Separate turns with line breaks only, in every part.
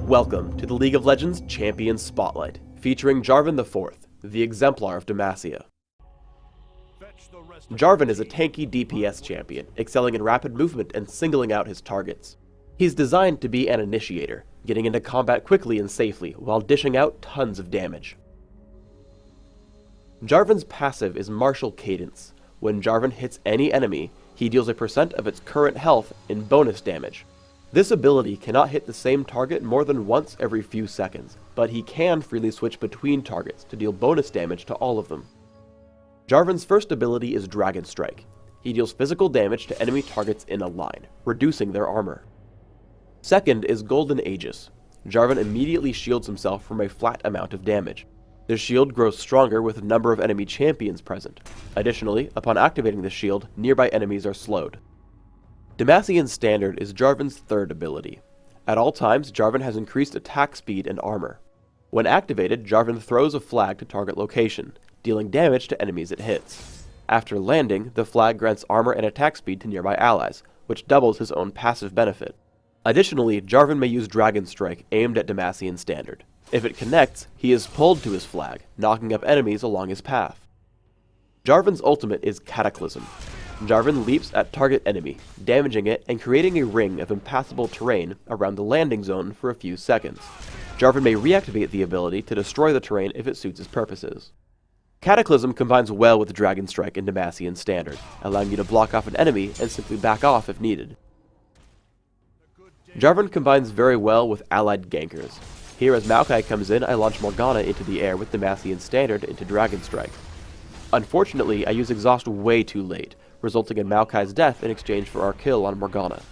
Welcome to the League of Legends Champions Spotlight, featuring Jarvan IV, the Exemplar of Demacia. Jarvan is a tanky DPS champion, excelling in rapid movement and singling out his targets. He's designed to be an initiator, getting into combat quickly and safely while dishing out tons of damage. Jarvan's passive is Martial Cadence. When Jarvan hits any enemy, he deals a % of its current health in bonus damage. This ability cannot hit the same target more than once every few seconds, but he can freely switch between targets to deal bonus damage to all of them. Jarvan's first ability is Dragon Strike. He deals physical damage to enemy targets in a line, reducing their armor. Second is Golden Aegis. Jarvan immediately shields himself from a flat amount of damage. The shield grows stronger with a number of enemy champions present. Additionally, upon activating the shield, nearby enemies are slowed. Demacian Standard is Jarvan's third ability. At all times, Jarvan has increased attack speed and armor. When activated, Jarvan throws a flag to target location, dealing damage to enemies it hits. After landing, the flag grants armor and attack speed to nearby allies, which doubles his own passive benefit. Additionally, Jarvan may use Dragon Strike aimed at Demacian Standard. If it connects, he is pulled to his flag, knocking up enemies along his path. Jarvan's ultimate is Cataclysm. Jarvan leaps at target enemy, damaging it and creating a ring of impassable terrain around the landing zone for a few seconds. Jarvan may reactivate the ability to destroy the terrain if it suits his purposes. Cataclysm combines well with Dragon Strike and Demacian Standard, allowing you to block off an enemy and simply back off if needed. Jarvan combines very well with allied gankers. Here as Maokai comes in, I launch Morgana into the air with Demacian Standard into Dragon Strike. Unfortunately, I use Exhaust way too late, resulting in Maokai's death in exchange for our kill on Morgana.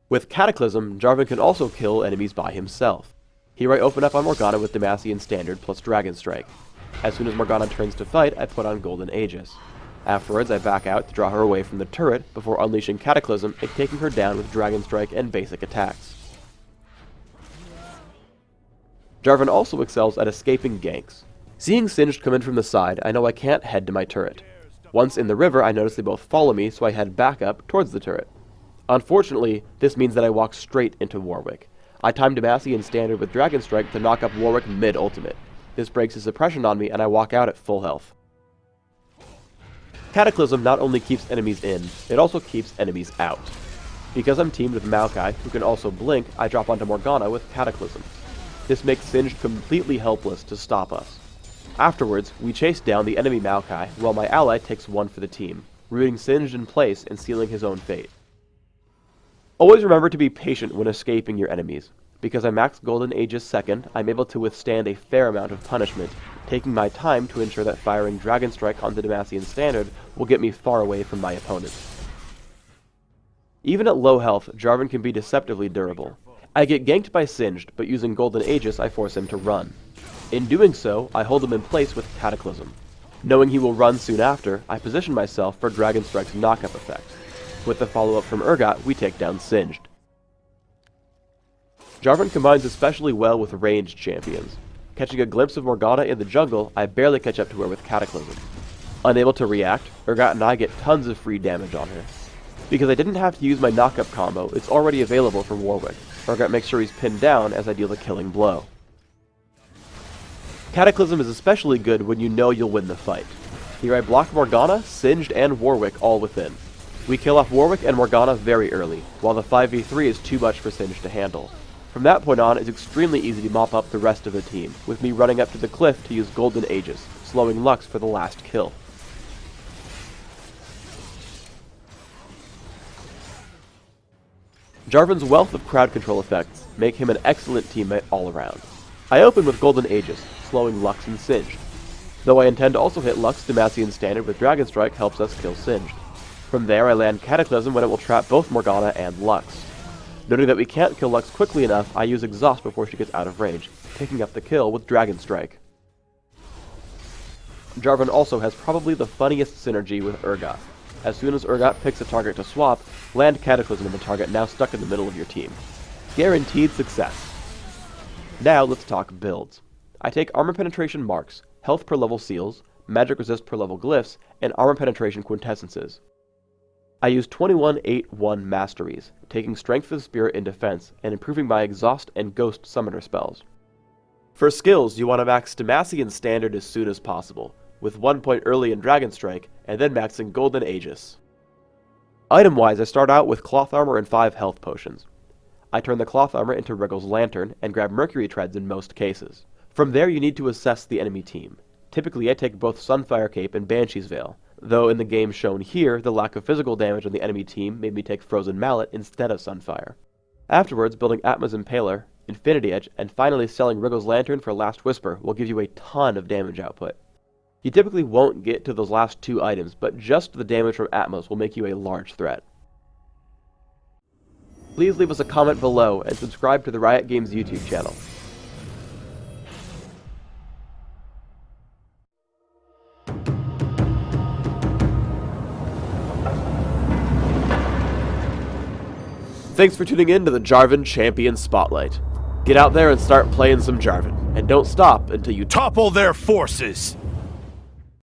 With Cataclysm, Jarvan can also kill enemies by himself. Here I open up on Morgana with Demacian Standard plus Dragon Strike. As soon as Morgana turns to fight, I put on Golden Aegis. Afterwards, I back out to draw her away from the turret before unleashing Cataclysm and taking her down with Dragon Strike and basic attacks. Jarvan also excels at escaping ganks. Seeing Singed come in from the side, I know I can't head to my turret. Once in the river, I notice they both follow me, so I head back up towards the turret. Unfortunately, this means that I walk straight into Warwick. I time Demacian Standard with Dragon Strike to knock up Warwick mid-ultimate. This breaks his suppression on me, and I walk out at full health. Cataclysm not only keeps enemies in, it also keeps enemies out. Because I'm teamed with Maokai, who can also blink, I drop onto Morgana with Cataclysm. This makes Singed completely helpless to stop us. Afterwards, we chase down the enemy Maokai, while my ally takes one for the team, rooting Singed in place and sealing his own fate. Always remember to be patient when escaping your enemies. Because I max Golden Aegis second, I'm able to withstand a fair amount of punishment, taking my time to ensure that firing Dragon Strike onto Demacian Standard will get me far away from my opponent. Even at low health, Jarvan can be deceptively durable. I get ganked by Singed, but using Golden Aegis I force him to run. In doing so, I hold him in place with Cataclysm. Knowing he will run soon after, I position myself for Dragon Strike's knockup effect. With the follow-up from Urgot, we take down Singed. Jarvan combines especially well with ranged champions. Catching a glimpse of Morgana in the jungle, I barely catch up to her with Cataclysm. Unable to react, Urgot and I get tons of free damage on her. Because I didn't have to use my knockup combo, it's already available from Warwick. Urgot makes sure he's pinned down as I deal the killing blow. Cataclysm is especially good when you know you'll win the fight. Here I block Morgana, Singed, and Warwick all within. We kill off Warwick and Morgana very early, while the 5v3 is too much for Singed to handle. From that point on, it's extremely easy to mop up the rest of the team, with me running up to the cliff to use Golden Aegis, slowing Lux for the last kill. Jarvan's wealth of crowd control effects make him an excellent teammate all around. I open with Golden Aegis, slowing Lux and Singed. Though I intend to also hit Lux, Demacian Standard with Dragon Strike helps us kill Singed. From there I land Cataclysm when it will trap both Morgana and Lux. Noting that we can't kill Lux quickly enough, I use Exhaust before she gets out of range, picking up the kill with Dragon Strike. Jarvan also has probably the funniest synergy with Urgot. As soon as Urgot picks a target to swap, land Cataclysm in the target now stuck in the middle of your team. Guaranteed success. Now let's talk builds. I take armor penetration marks, health per level seals, magic resist per level glyphs, and armor penetration quintessences. I use 21-8-1 masteries, taking Strength of Spirit in defense and improving my Exhaust and Ghost Summoner spells. For skills, you want to max Demacian Standard as soon as possible, with 1 point early in Dragon Strike, and then maxing Golden Aegis. Item-wise, I start out with Cloth Armor and 5 health potions. I turn the Cloth Armor into Wriggle's Lantern and grab Mercury Treads in most cases. From there you need to assess the enemy team. Typically I take both Sunfire Cape and Banshee's Veil, though in the game shown here, the lack of physical damage on the enemy team made me take Frozen Mallet instead of Sunfire. Afterwards, building Atma's Impaler, Infinity Edge, and finally selling Wriggle's Lantern for Last Whisper will give you a ton of damage output. You typically won't get to those last 2 items, but just the damage from Atmos will make you a large threat. Please leave us a comment below and subscribe to the Riot Games YouTube channel. Thanks for tuning in to the Jarvan Champion Spotlight. Get out there and start playing some Jarvan, and don't stop until you
topple their forces!